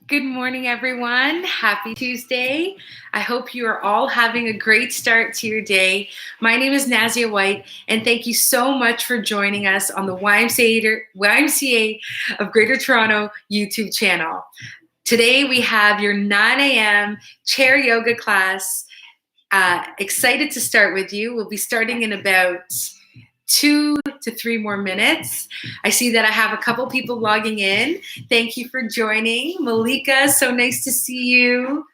Good morning, everyone. Happy Tuesday. I hope you are all having a great start to your day. My name is Nazia White, and thank you so much for joining us on the YMCA of Greater Toronto YouTube channel. Today, we have your 9 a.m. chair yoga class. Excited to start with you. We'll be starting in about 2 to 3 more minutes. I see that I have a couple people logging in. Thank you for joining. Malika, so nice to see you.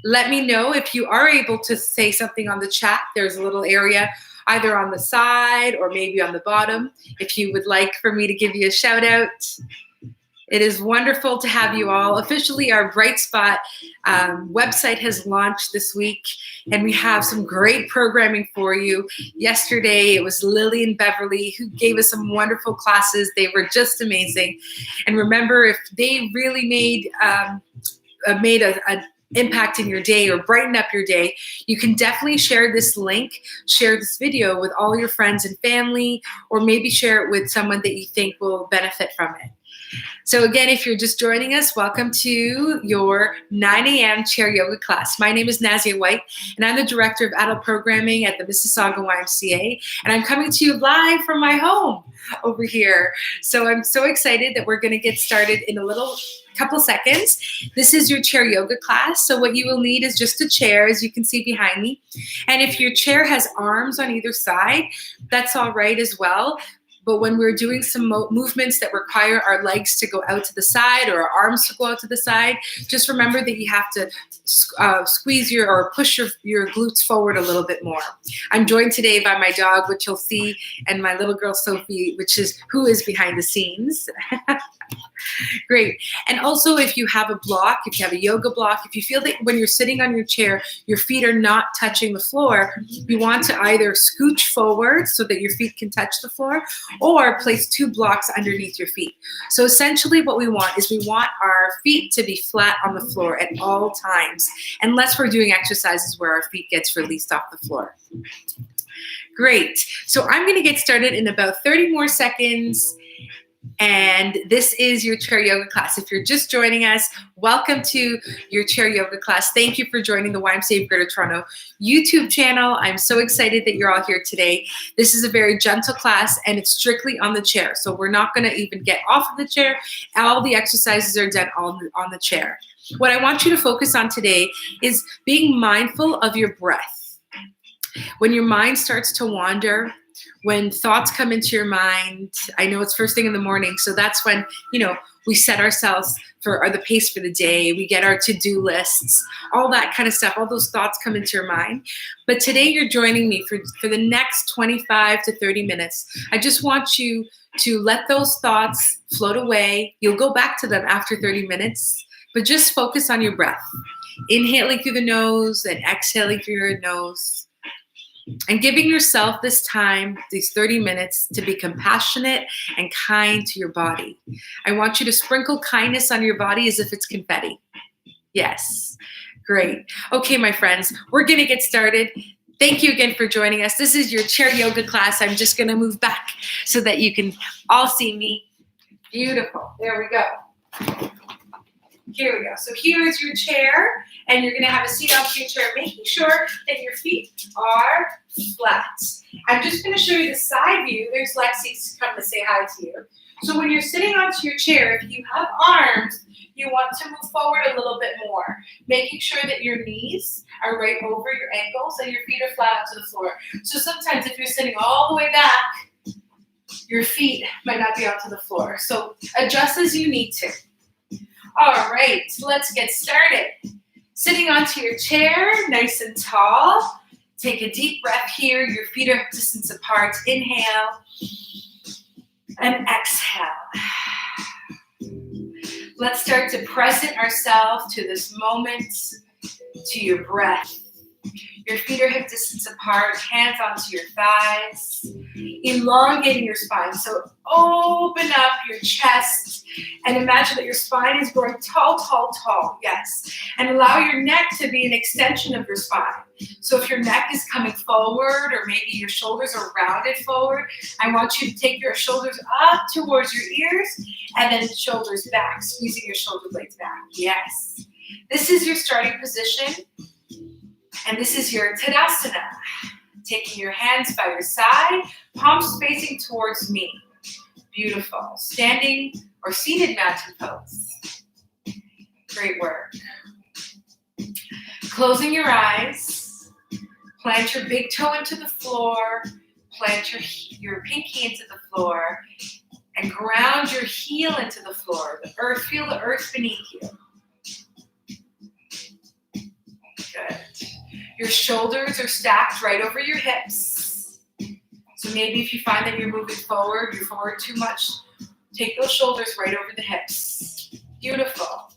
Let me know if you are able to say something on the chat. There's a little area either on the side or maybe on the bottom if you would like for me to give you a shout out. It is wonderful to have you all. Officially, our Bright Spot website has launched this week, and we have some great programming for you. Yesterday, it was Lily and Beverly who gave us some wonderful classes. They were just amazing. And remember, if they really made an impact in your day or brighten up your day, you can definitely share this link, share this video with all your friends and family, or maybe share it with someone that you think will benefit from it. So again, if you're just joining us, welcome to your 9 a.m. chair yoga class. My name is Nazia White, and I'm the Director of Adult Programming at the Mississauga YMCA, and I'm coming to you live from my home over here. So I'm so excited that we're going to get started in a couple seconds. This is your chair yoga class. So what you will need is just a chair, as you can see behind me. And if your chair has arms on either side, that's all right as well. But when we're doing some movements that require our legs to go out to the side or our arms to go out to the side, just remember that you have to squeeze or push your glutes forward a little bit more. I'm joined today by my dog, which you'll see, and my little girl, Sophie, who is behind the scenes. Great. And also, if you have a block, if you have a yoga block, if you feel that when you're sitting on your chair, your feet are not touching the floor, you want to either scooch forward so that your feet can touch the floor, or place 2 blocks underneath your feet. So essentially what we want our feet to be flat on the floor at all times, unless we're doing exercises where our feet gets released off the floor. Great. So I'm going to get started in about 30 more seconds. And this is your chair yoga class. If you're just joining us, welcome to your chair yoga class. Thank you for joining the YMCA of Greater Toronto YouTube channel. I'm so excited that you're all here today. This is a very gentle class, and it's strictly on the chair. So we're not going to even get off of the chair. All the exercises are done on the chair. What I want you to focus on today is being mindful of your breath. When your mind starts to wander, when thoughts come into your mind, I know it's first thing in the morning, so that's when, we set ourselves for the pace for the day, we get our to-do lists, all that kind of stuff, all those thoughts come into your mind. But today you're joining me for the next 25 to 30 minutes. I just want you to let those thoughts float away. You'll go back to them after 30 minutes, but just focus on your breath. Inhaling through the nose and exhaling through your nose. And giving yourself this time, these 30 minutes, to be compassionate and kind to your body. I want you to sprinkle kindness on your body as if it's confetti. Yes, great. Okay, my friends, we're going to get started. Thank you again for joining us. This is your chair yoga class. I'm just going to move back so that you can all see me. Beautiful. There we go. Here we go. So here is your chair, and you're going to have a seat off your chair, making sure that your feet are flat. I'm just going to show you the side view. There's Lexi coming to say hi to you. So when you're sitting onto your chair, if you have arms, you want to move forward a little bit more, making sure that your knees are right over your ankles and your feet are flat onto the floor. So sometimes if you're sitting all the way back, your feet might not be onto the floor. So adjust as you need to. All right, let's get started. Sitting onto your chair, nice and tall. Take a deep breath here. Your feet are distance apart. Inhale and exhale. Let's start to present ourselves to this moment, to your breath. Your feet are hip distance apart, hands onto your thighs. elongating your spine. So open up your chest and imagine that your spine is growing tall, tall, tall. Yes. And allow your neck to be an extension of your spine. So if your neck is coming forward or maybe your shoulders are rounded forward, I want you to take your shoulders up towards your ears and then shoulders back, squeezing your shoulder blades back. Yes. This is your starting position. And this is your Tadasana. Taking your hands by your side, palms facing towards me. Beautiful. Standing or seated mountain pose. Great work. Closing your eyes. Plant your big toe into the floor. Plant your pinky into the floor. And ground your heel into the floor. The earth, feel the earth beneath you. Good. Your shoulders are stacked right over your hips. So maybe if you find that you're moving forward, you're forward too much, take those shoulders right over the hips. Beautiful.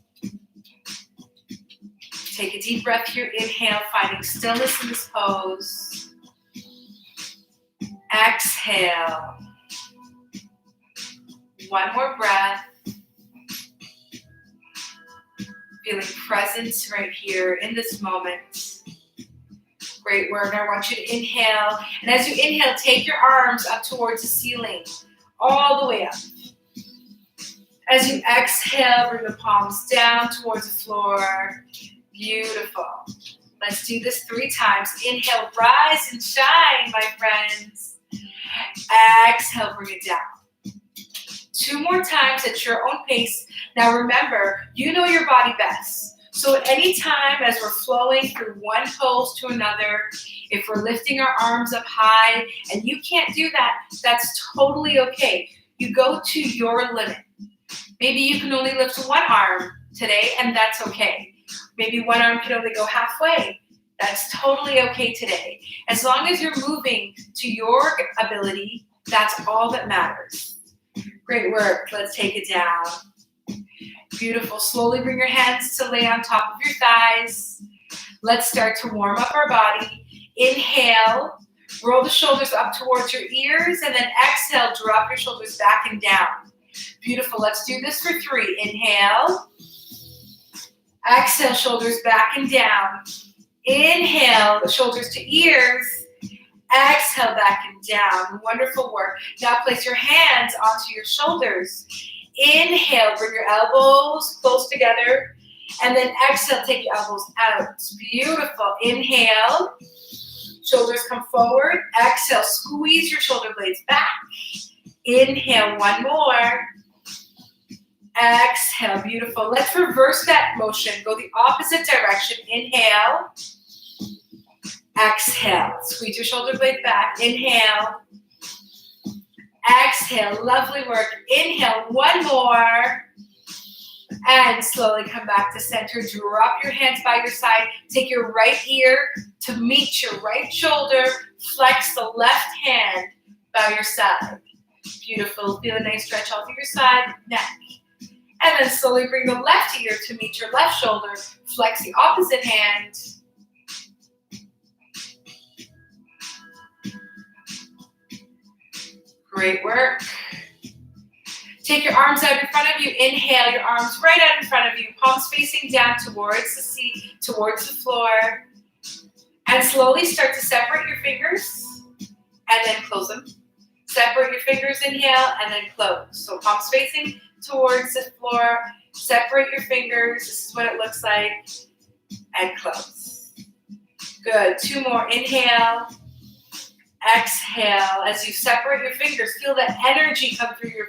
Take a deep breath here. Inhale, finding stillness in this pose. Exhale. One more breath. Feeling presence right here in this moment. Great work. I want you to inhale. And as you inhale, take your arms up towards the ceiling, all the way up. As you exhale, bring the palms down towards the floor. Beautiful. Let's do this 3 times. Inhale, rise and shine, my friends. Exhale, bring it down. 2 more times at your own pace. Now remember, you know your body best. So at any time as we're flowing through one pose to another, if we're lifting our arms up high and you can't do that, that's totally okay. You go to your limit. Maybe you can only lift one arm today and that's okay. Maybe one arm can only go halfway. That's totally okay today. As long as you're moving to your ability, that's all that matters. Great work. Let's take it down. Beautiful. Slowly bring your hands to lay on top of your thighs. Let's start to warm up our body. Inhale, roll the shoulders up towards your ears, and then exhale, drop your shoulders back and down. Beautiful. Let's do this for 3. Inhale. Exhale, shoulders back and down. Inhale, the shoulders to ears. Exhale, back and down. Wonderful work. Now place your hands onto your shoulders. Inhale, bring your elbows close together. And then exhale, take your elbows out. Beautiful. Inhale, shoulders come forward. Exhale, squeeze your shoulder blades back. Inhale, one more. Exhale, beautiful. Let's reverse that motion. Go the opposite direction. Inhale. Exhale. Squeeze your shoulder blade back. Inhale. Exhale. Lovely work. Inhale. One more. And slowly come back to center. Drop your hands by your side. Take your right ear to meet your right shoulder. Flex the left hand by your side. Beautiful. Feel a nice stretch all through your side, neck. And then slowly bring the left ear to meet your left shoulder. Flex the opposite hand. Great work. Take your arms out in front of you. Inhale, your arms right out in front of you. Palms facing down towards the seat, towards the floor. And slowly start to separate your fingers and then close them. Separate your fingers, inhale, and then close. So palms facing towards the floor. Separate your fingers. This is what it looks like. And close. Good. 2 more. Inhale. Exhale. As you separate your fingers, feel that energy come through your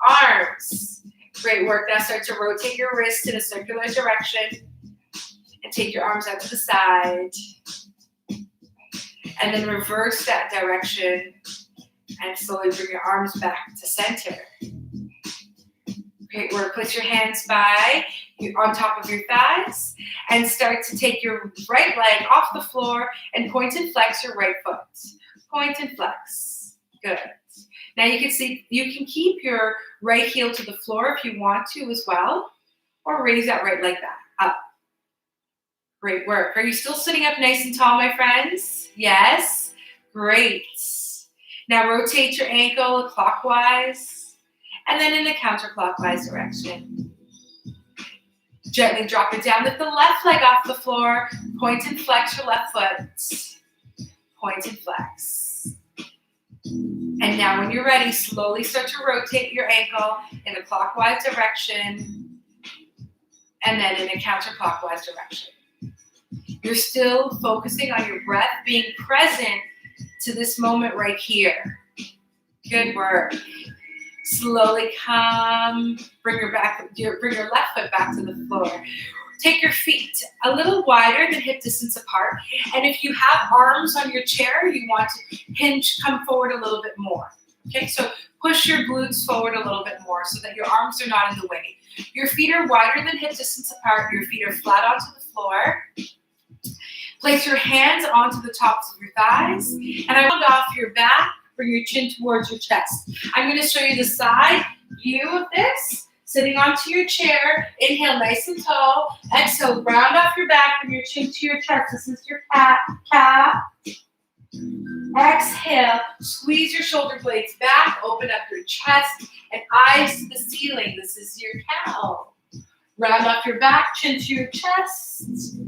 arms. Great work. Now start to rotate your wrists in a circular direction. And take your arms out to the side. And then reverse that direction. And slowly bring your arms back to center. Great work. Place your hands on top of your thighs and start to take your right leg off the floor and point and flex your right foot. Point and flex. Good. Now you can keep your right heel to the floor if you want to as well, or raise that right leg back up. Great work. Are you still sitting up nice and tall, my friends? Yes. Great. Now rotate your ankle clockwise and then in a counterclockwise direction. Gently drop it down. Lift the left leg off the floor. Point and flex your left foot. Point and flex. And now when you're ready, slowly start to rotate your ankle in a clockwise direction and then in a counterclockwise direction. You're still focusing on your breath, being present to this moment right here. Good work. Slowly come, bring your left foot back to the floor. Take your feet a little wider than hip distance apart. And if you have arms on your chair, you want to come forward a little bit more. Okay, so push your glutes forward a little bit more so that your arms are not in the way. Your feet are wider than hip distance apart. Your feet are flat onto the floor. Place your hands onto the tops of your thighs. And I round off your back. Bring your chin towards your chest. I'm going to show you the side view of this. Sitting onto your chair. Inhale nice and tall. Exhale, round off your back. Bring your chin to your chest. This is your cat. Exhale, squeeze your shoulder blades back. Open up your chest and eyes to the ceiling. This is your cow. Round off your back, chin to your chest.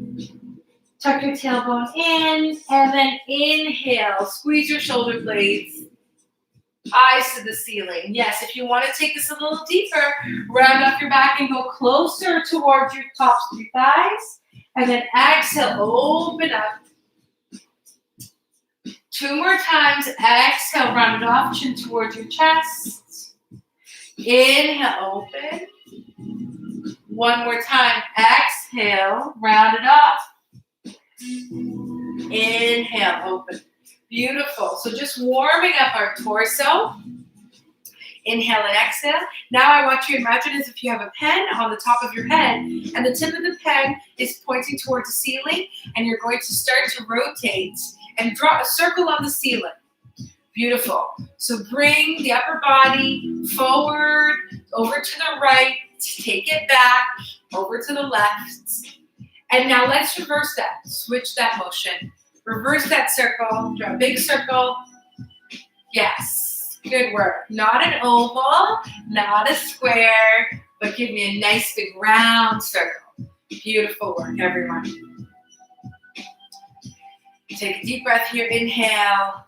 Tuck your tailbone in, and then inhale. Squeeze your shoulder blades. Eyes to the ceiling. Yes, if you want to take this a little deeper, round off your back and go closer towards your tops of your thighs. And then exhale, open up. 2 more times. Exhale, round it off, chin towards your chest. Inhale, open. 1 more time. Exhale, round it off. Inhale, open. Beautiful. So just warming up our torso. Inhale and exhale. Now I want you to imagine as if you have a pen on the top of your head and the tip of the pen is pointing towards the ceiling and you're going to start to rotate and draw a circle on the ceiling. Beautiful. So bring the upper body forward, over to the right, take it back, over to the left. And now let's reverse that. Switch that motion. Reverse that circle. Draw a big circle. Yes. Good work. Not an oval, not a square, but give me a nice big round circle. Beautiful work, everyone. Take a deep breath here. Inhale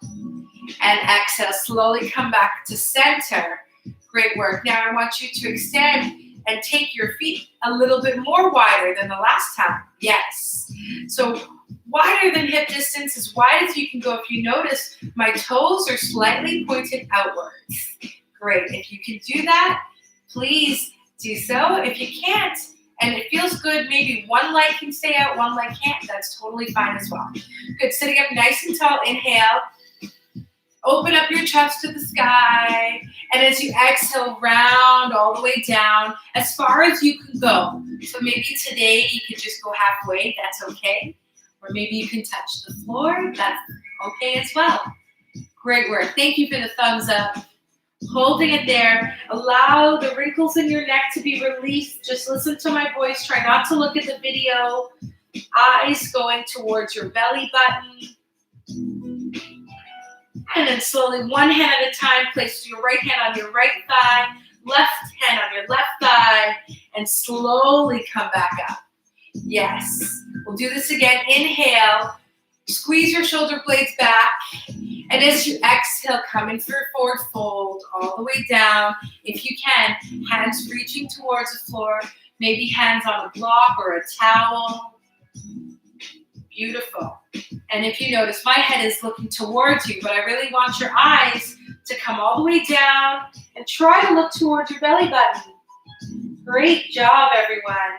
and exhale. Slowly come back to center. Great work. Now I want you to extend and take your feet a little bit more wider than the last time. Yes. So wider than hip distance, as wide as you can go. If you notice, my toes are slightly pointed outwards. Great. If you can do that, please do so. If you can't, and it feels good, maybe one leg can stay out, one leg can't, that's totally fine as well. Good. Sitting up nice and tall. Inhale. Open up your chest to the sky. And as you exhale, round all the way down as far as you can go. So maybe today you can just go halfway. That's okay. Or maybe you can touch the floor. That's okay as well. Great work. Thank you for the thumbs up. Holding it there. Allow the wrinkles in your neck to be released. Just listen to my voice. Try not to look at the video. Eyes going towards your belly button. And then slowly, one hand at a time, place your right hand on your right thigh, left hand on your left thigh, and slowly come back up. Yes. We'll do this again. Inhale. Squeeze your shoulder blades back. And as you exhale, come in for a forward fold all the way down. If you can, hands reaching towards the floor. Maybe hands on a block or a towel. Beautiful. And if you notice, my head is looking towards you, but I really want your eyes to come all the way down and try to look towards your belly button. Great job, everyone.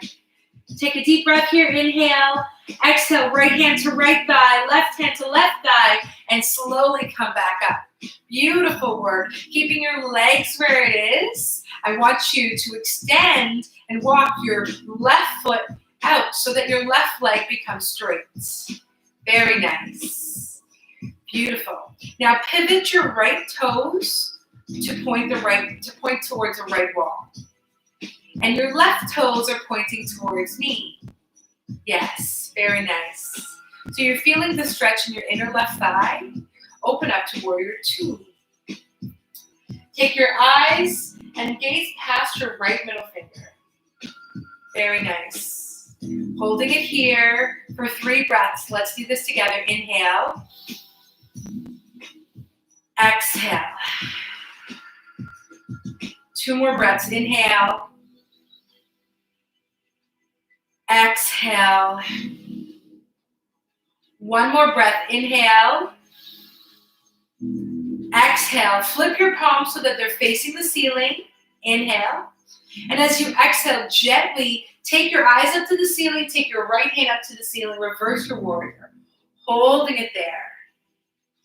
Take a deep breath here. Inhale. Exhale, right hand to right thigh, left hand to left thigh, and slowly come back up. Beautiful work. Keeping your legs where it is. I want you to extend and walk your left foot out so that your left leg becomes straight. Very nice. Beautiful. Now pivot your right toes to point towards the right wall. And your left toes are pointing towards me. Yes, very nice. So you're feeling the stretch in your inner left thigh. Open up to warrior 2. Take your eyes and gaze past your right middle finger. Very nice. Holding it here for 3 breaths. Let's do this together. Inhale. Exhale. 2 more breaths. Inhale. Exhale. 1 more breath. Inhale. Exhale. Flip your palms so that they're facing the ceiling. Inhale. And as you exhale, gently take your eyes up to the ceiling. Take your right hand up to the ceiling. Reverse your warrior. Holding it there.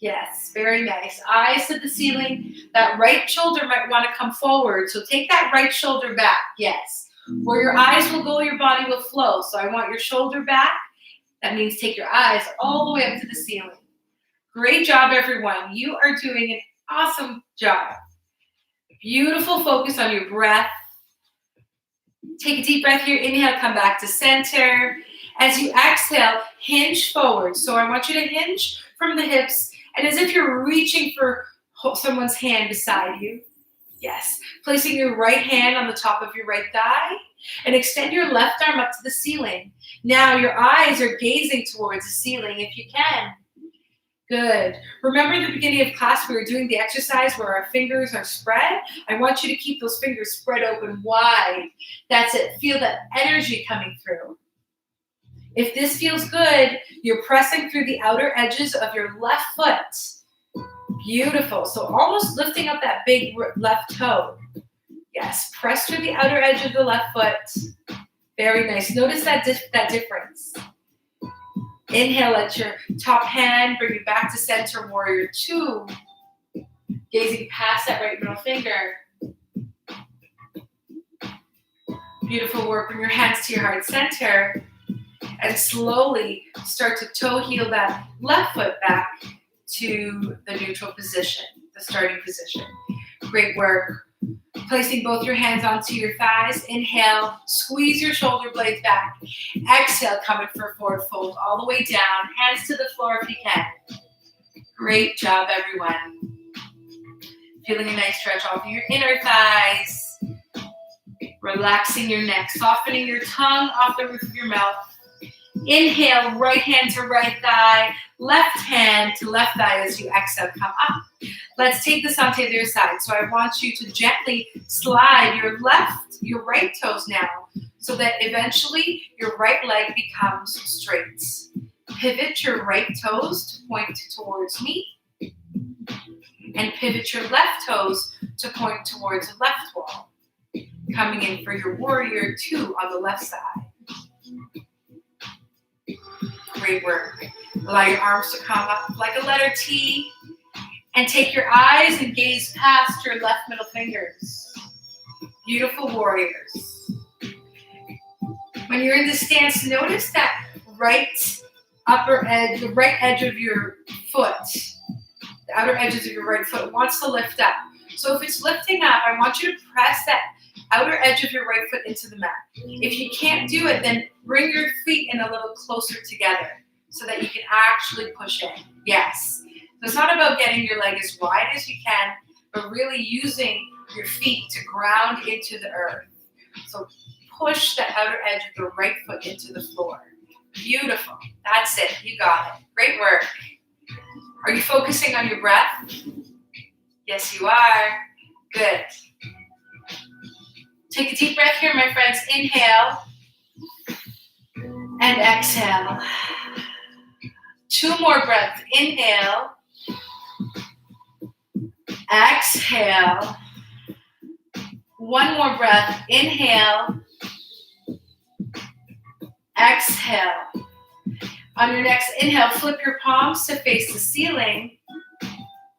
Yes, very nice. Eyes to the ceiling. That right shoulder might want to come forward. So take that right shoulder back. Yes. Where your eyes will go, your body will flow. So I want your shoulder back. That means take your eyes all the way up to the ceiling. Great job, everyone. You are doing an awesome job. Beautiful focus on your breath. Take a deep breath here. Inhale, come back to center. As you exhale, hinge forward. So I want you to hinge from the hips and as if you're reaching for someone's hand beside you. Yes. Placing your right hand on the top of your right thigh and extend your left arm up to the ceiling. Now your eyes are gazing towards the ceiling if you can. Good. Remember the beginning of class, we were doing the exercise where our fingers are spread? I want you to keep those fingers spread open wide. That's it. Feel that energy coming through. If this feels good, you're pressing through the outer edges of your left foot. Beautiful. So almost lifting up that big left toe. Yes, press through the outer edge of the left foot. Very nice. Notice that difference. Inhale, let your top hand bring you back to center, warrior 2. Gazing past that right middle finger. Beautiful work. Bring your hands to your heart center. And slowly start to toe heel that left foot back to the neutral position, the starting position. Great work. Placing both your hands onto your thighs. Inhale, squeeze your shoulder blades back. Exhale, coming for a forward fold all the way down. Hands to the floor if you can. Great job, everyone. Feeling a nice stretch off of your inner thighs. Relaxing your neck, softening your tongue off the roof of your mouth. Inhale, right hand to right thigh, left hand to left thigh as you exhale, come up. Let's take this onto the other side. So I want you to gently slide your right toes now, so that eventually your right leg becomes straight. Pivot your right toes to point towards me, and pivot your left toes to point towards the left wall. Coming in for your warrior 2 on the left side. Great work. Allow your arms to come up like a letter T. And take your eyes and gaze past your left middle fingers. Beautiful warriors. When you're in this stance, notice that right upper edge, the right edge of your foot, the outer edges of your right foot wants to lift up. So if it's lifting up, I want you to press that outer edge of your right foot into the mat. If you can't do it, then bring your feet in a little closer together so that you can actually push in. Yes. So it's not about getting your leg as wide as you can, but really using your feet to ground into the earth. So push the outer edge of the right foot into the floor. Beautiful. That's it. You got it. Great work. Are you focusing on your breath? Yes, you are. Good. Take a deep breath here, my friends. Inhale and exhale. 2 more breaths. Inhale. Exhale. 1 more breath. Inhale. Exhale. On your next inhale, flip your palms to face the ceiling.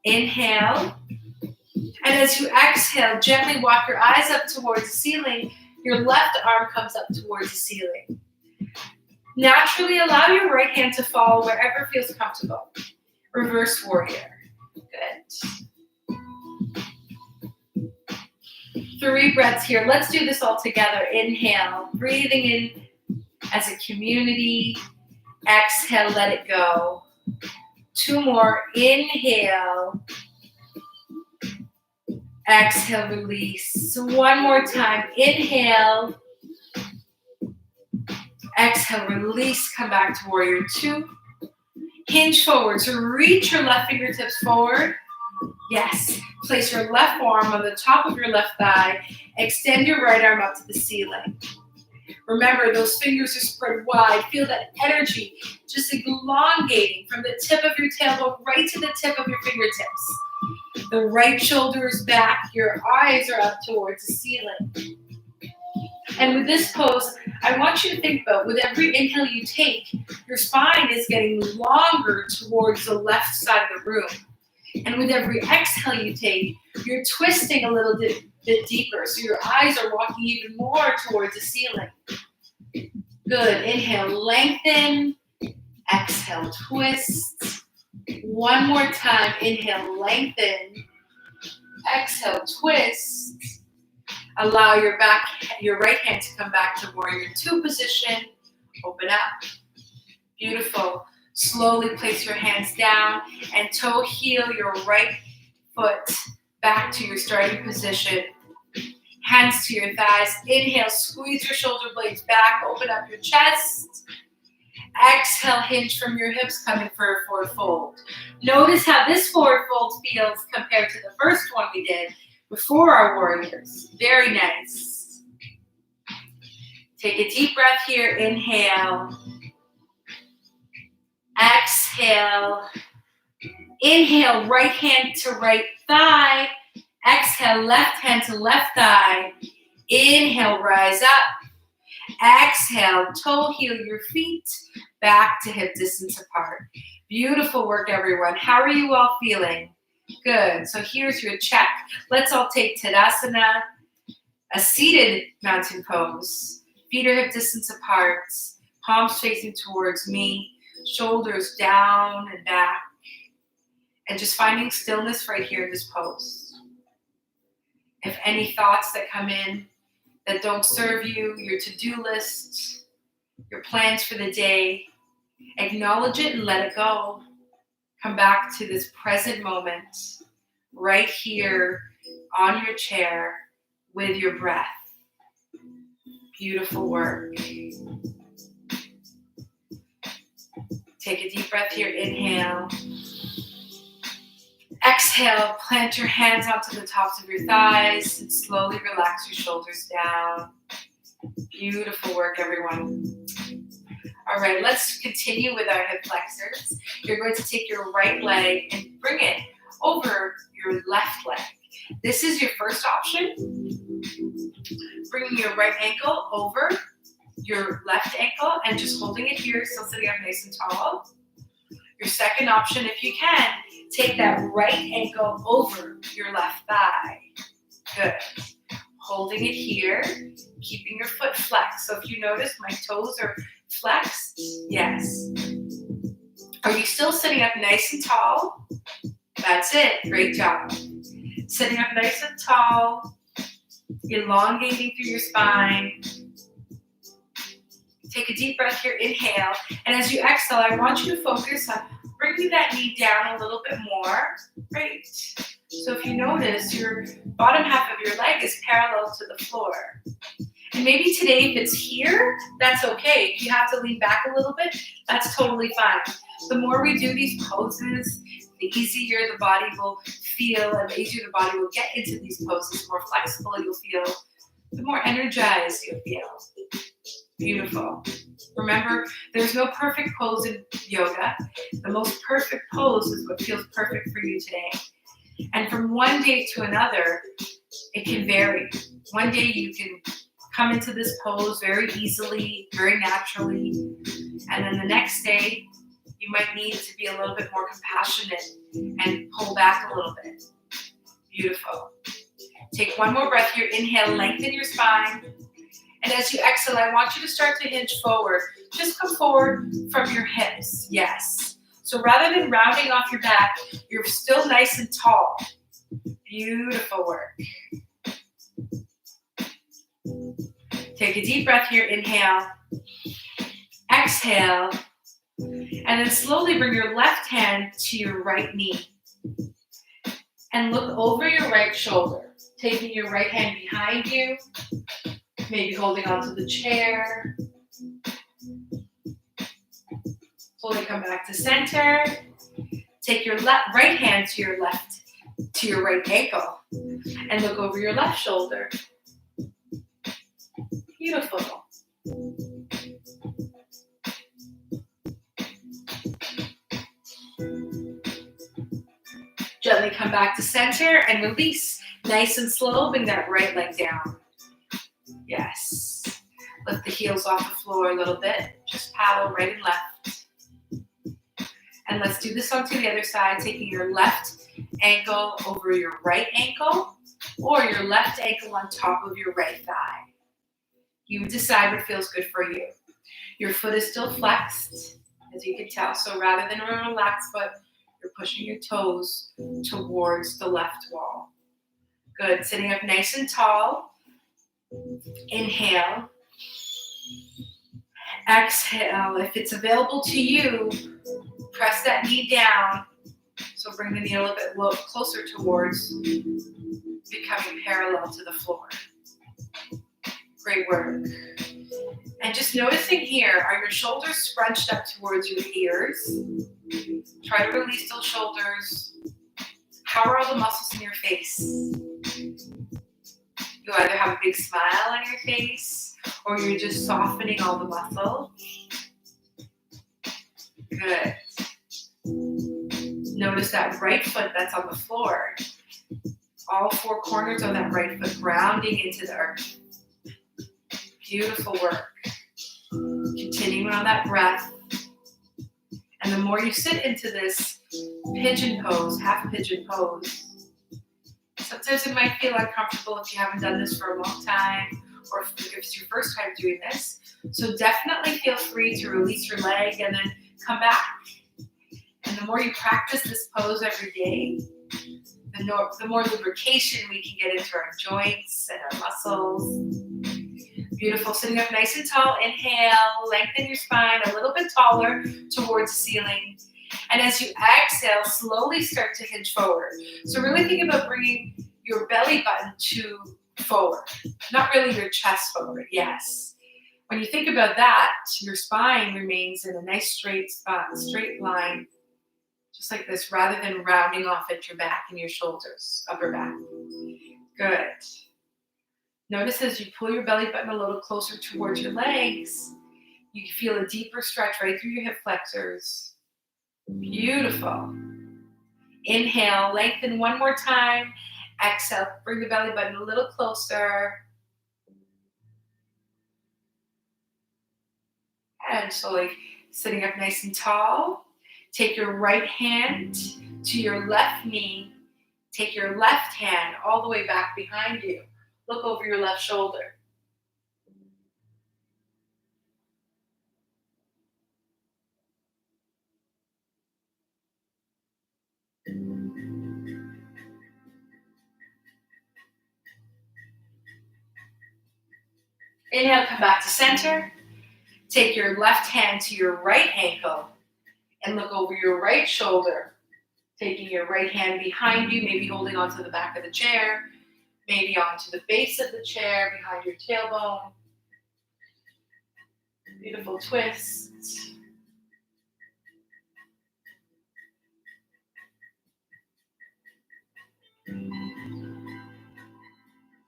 Inhale. And as you exhale, gently walk your eyes up towards the ceiling. Your left arm comes up towards the ceiling. Naturally, allow your right hand to fall wherever feels comfortable. Reverse warrior. Good. 3 breaths here. Let's do this all together. Inhale, breathing in as a community. Exhale, let it go. 2 more. Inhale. Exhale, release. One more time. Inhale. Exhale, release. Come back to warrior two. Hinge forward. So reach your left fingertips forward. Yes. Place your left arm on the top of your left thigh. Extend your right arm up to the ceiling. Remember, those fingers are spread wide. Feel that energy just elongating from the tip of your tailbone right to the tip of your fingertips. The right shoulder is back. Your eyes are up towards the ceiling. And with this pose, I want you to think about with every inhale you take, your spine is getting longer towards the left side of the room. And with every exhale you take, you're twisting a little bit deeper. So your eyes are walking even more towards the ceiling. Good. Inhale, lengthen. Exhale, twist. One more time. Inhale, lengthen. Exhale, twist. Allow your right hand to come back to warrior two position. Open up. Beautiful. Slowly place your hands down and toe heel your right foot back to your starting position. Hands to your thighs. Inhale, squeeze your shoulder blades back. Open up your chest. Exhale, hinge from your hips, coming for a forward fold. Notice how this forward fold feels compared to the first one we did before our warriors. Very nice. Take a deep breath here. Inhale. Exhale. Inhale, right hand to right thigh. Exhale, left hand to left thigh. Inhale, rise up. Exhale, toe heel your feet back to hip distance apart. Beautiful work, everyone. How are you all feeling? Good. So here's your check. Let's all take Tadasana, a seated mountain pose. Feet are hip distance apart. Palms facing towards me. Shoulders down and back. And just finding stillness right here in this pose. If any thoughts that come in that don't serve you, your to-do list, your plans for the day, acknowledge it and let it go. Come back to this present moment, right here on your chair with your breath. Beautiful work. Take a deep breath here. Inhale. Exhale, plant your hands onto the tops of your thighs and slowly relax your shoulders down. Beautiful work, everyone. All right, let's continue with our hip flexors. You're going to take your right leg and bring it over your left leg. This is your first option. Bringing your right ankle over your left ankle and just holding it here, still sitting up nice and tall. Your second option, if you can, take that right ankle over your left thigh. Good. Holding it here, keeping your foot flexed. So if you notice my toes are flexed, yes. Are you still sitting up nice and tall? That's it. Great job. Sitting up nice and tall, elongating through your spine. Take a deep breath here. Inhale. And as you exhale, I want you to focus on bringing that knee down a little bit more. Great. So if you notice, your bottom half of your leg is parallel to the floor. And maybe today, if it's here, that's okay. If you have to lean back a little bit, that's totally fine. The more we do these poses, the easier the body will feel, and the easier the body will get into these poses, the more flexible you'll feel, the more energized you'll feel. Beautiful. Remember, there's no perfect pose in yoga. The most perfect pose is what feels perfect for you today. And from one day to another, it can vary. One day you can come into this pose very easily, very naturally. And then the next day, you might need to be a little bit more compassionate and pull back a little bit. Beautiful. Take one more breath here. Inhale, lengthen your spine. And as you exhale, I want you to start to hinge forward. Just come forward from your hips. Yes. So rather than rounding off your back, you're still nice and tall. Beautiful work. Take a deep breath here. Inhale. Exhale. And then slowly bring your left hand to your right knee. And look over your right shoulder. Taking your right hand behind you, maybe holding onto the chair. Slowly come back to center. Take your right hand to your right ankle, and look over your left shoulder. Beautiful. Gently come back to center and release. Nice and slow, bring that right leg down. Yes. Lift the heels off the floor a little bit. Just paddle right and left. And let's do this onto the other side, taking your left ankle over your right ankle, or your left ankle on top of your right thigh. You decide what feels good for you. Your foot is still flexed, as you can tell. So rather than a relaxed foot, you're pushing your toes towards the left wall. Good. Sitting up nice and tall. Inhale. Exhale. If it's available to you, press that knee down. So bring the knee a little bit closer towards becoming parallel to the floor. Great work. And just noticing here, are your shoulders scrunched up towards your ears? Try to release those shoulders. How are all the muscles in your face? You either have a big smile on your face, or you're just softening all the muscle. Good. Notice that right foot that's on the floor. All four corners of that right foot grounding into the earth. Beautiful work. Continuing on that breath. And the more you sit into this pigeon pose, half pigeon pose, sometimes it might feel uncomfortable if you haven't done this for a long time, or if it's your first time doing this. So definitely feel free to release your leg and then come back. And the more you practice this pose every day, the more lubrication we can get into our joints and our muscles. Beautiful. Sitting up nice and tall. Inhale. Lengthen your spine a little bit taller towards the ceiling. And as you exhale, slowly start to hinge forward. So really think about bringing your belly button to forward. Not really your chest forward. Yes. When you think about that, your spine remains in a nice straight line. Just like this, rather than rounding off at your back and your shoulders, upper back. Good. Notice as you pull your belly button a little closer towards your legs, you feel a deeper stretch right through your hip flexors. Beautiful. Inhale, lengthen one more time. Exhale, bring the belly button a little closer. And slowly sitting up nice and tall. Take your right hand to your left knee. Take your left hand all the way back behind you. Look over your left shoulder. Inhale, come back to center. Take your left hand to your right ankle and look over your right shoulder. Taking your right hand behind you, maybe holding onto the back of the chair, maybe onto the base of the chair, behind your tailbone. Beautiful twist.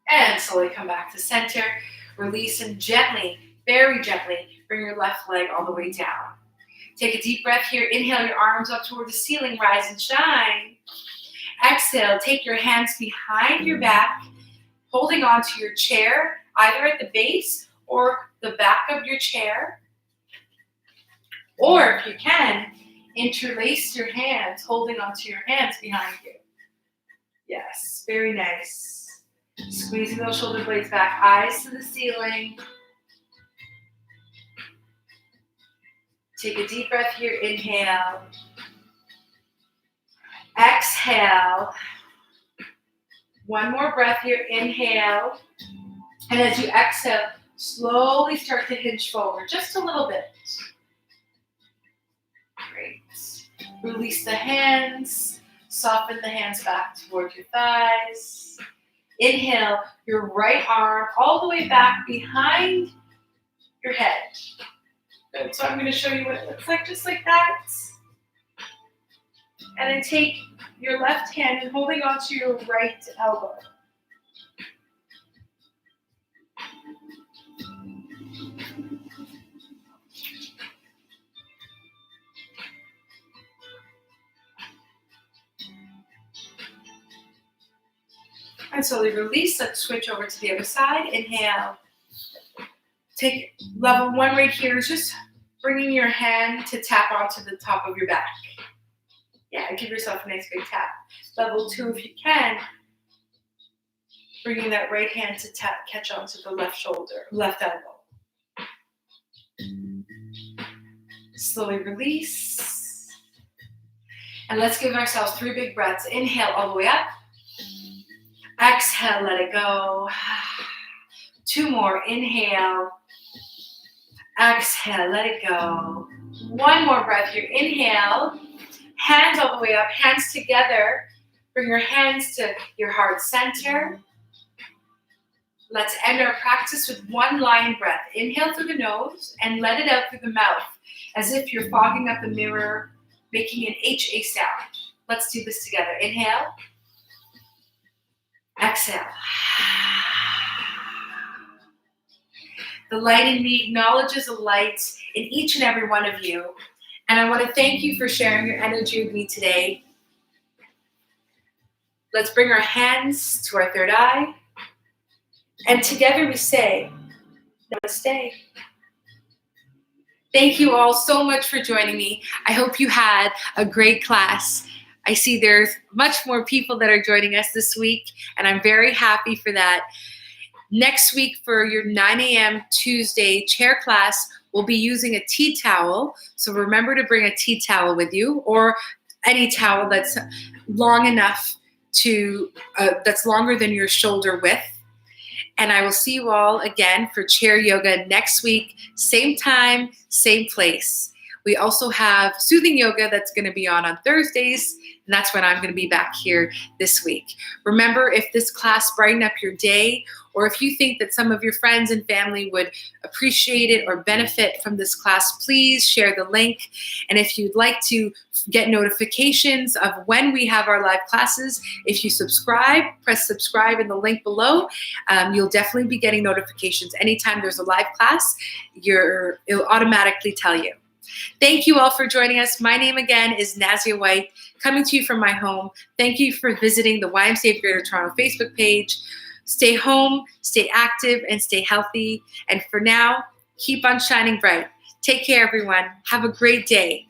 And slowly come back to center. Release and gently, very gently, bring your left leg all the way down. Take a deep breath here. Inhale your arms up toward the ceiling. Rise and shine. Exhale, take your hands behind your back, holding onto your chair, either at the base or the back of your chair. Or if you can, interlace your hands, holding onto your hands behind you. Yes, very nice. Squeezing those shoulder blades back, eyes to the ceiling. Take a deep breath here, inhale. Exhale. One more breath here, inhale. And as you exhale, slowly start to hinge forward, just a little bit. Great. Release the hands, soften the hands back towards your thighs. Inhale your right arm all the way back behind your head. Good. So I'm going to show you what it looks like, just like that. And then take your left hand and holding onto your right elbow. And slowly release. Let's switch over to the other side. Inhale. Take level 1 right here is just bringing your hand to tap onto the top of your back. Yeah, give yourself a nice big tap. Level 2, if you can, bringing that right hand to catch onto the left shoulder, left elbow. Slowly release. And let's give ourselves 3 big breaths. Inhale all the way up. Exhale, let it go. 2 more. Inhale. Exhale, let it go. 1 more breath here. Inhale. Hands all the way up, hands together. Bring your hands to your heart center. Let's end our practice with 1 lion breath. Inhale through the nose and let it out through the mouth, as if you're fogging up a mirror, making an HA sound. Let's do this together. Inhale. Exhale. The light in me acknowledges the light in each and every one of you. And I want to thank you for sharing your energy with me today. Let's bring our hands to our third eye. And together we say, Namaste. Thank you all so much for joining me. I hope you had a great class. I see there's much more people that are joining us this week, and I'm very happy for that. Next week for your 9 a.m. Tuesday chair class, we'll be using a tea towel. So remember to bring a tea towel with you, or any towel that's long enough that's longer than your shoulder width. And I will see you all again for chair yoga next week, same time, same place. We also have soothing yoga that's going to be on Thursdays, and that's when I'm going to be back here this week. Remember, if this class brightened up your day, or if you think that some of your friends and family would appreciate it or benefit from this class, please share the link. And if you'd like to get notifications of when we have our live classes, if you subscribe, press subscribe in the link below. You'll definitely be getting notifications. Anytime there's a live class, it'll automatically tell you. Thank you all for joining us. My name again is Nazia White, coming to you from my home. Thank you for visiting the YMCA of Greater Toronto Facebook page. Stay home, stay active, and stay healthy. And for now, keep on shining bright. Take care, everyone. Have a great day.